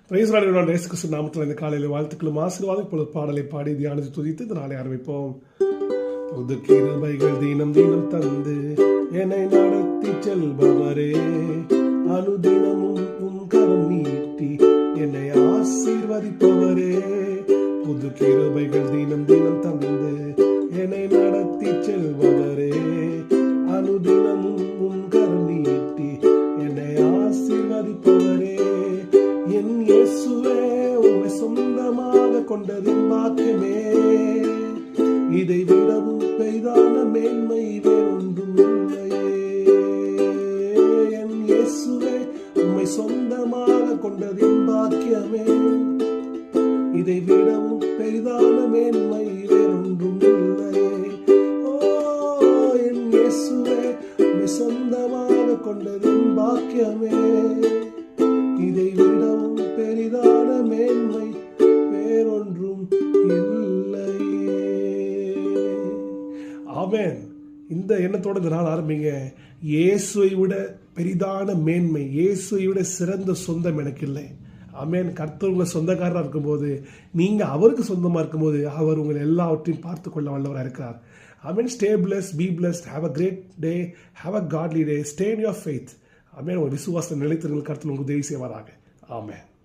Price Lord. இயேசு கிறிஸ்து நாமத்தில் இந்த காலையில் வாழ்த்துக்களும் ஆசீர்வாதம். இப்பொழுது பாடலை பாடி தியானித்து துதித்து இந்த நாளை ஆரம்பிப்போம். புது கிருபைகள் தினம் தினம் தந்து என்னை நடத்தி செல்பவரே, அனுதினமும் உம் கரம் நீட்டி என்னை ஆசீர்வதிப்பவரே. புது கிருபைகள் தினம் தினம் தந்து என்னை நடத்தி செல்பவரே, அனுதினமும் உம் கரம் நீட்டி என்னை ஆசீர்வதிப்பவரே. என் இயேசுவே, உம்மை சொந்தமாக கொண்டதின் பாக்கியமே, இதை விடவும் பெரிதான மேன்மை வேறொன்றும் இல்லையே. என் இயேசுவே, உம்மை சொந்தமாக கொண்டதின் பாக்கியமே, இதை விடவும் பெரிதான மேன்மை வேறொன்றும் இல்லையே. ஓ என் இயேசுவே, உம்மை சொந்தமாக கொண்டதின் பாக்கியமே, இதை விடவும் பெரிதான மேன்மை வேறொன்றும் இல்லையே. ஆமென். இந்த எண்ணத்தோட இந்த நாள் ஆரம்பிங்க. இயேசுவை விட பெரிதான மேன்மை, இயேசுவை விட சிறந்த சொந்தம் எனக்கு இல்லை. ஆமென். கர்த்தர் உங்களை சொந்தக்காரராக இருக்கும்போது, நீங்க அவருக்கு சொந்தமா இருக்கும்போது, அவர் உங்களை எல்லாவற்றையும் பார்த்து கொள்ள வல்லவராக இருக்கிறார். Amen. Stay blessed, be blessed, have a great day, have a godly day, stay in your faith. Amen. ஒரு விசுவாசம் நிலைத்திருங்கள். கர்த்தர் உங்களுக்கு உதவி செய்வாராக. ஆமென்.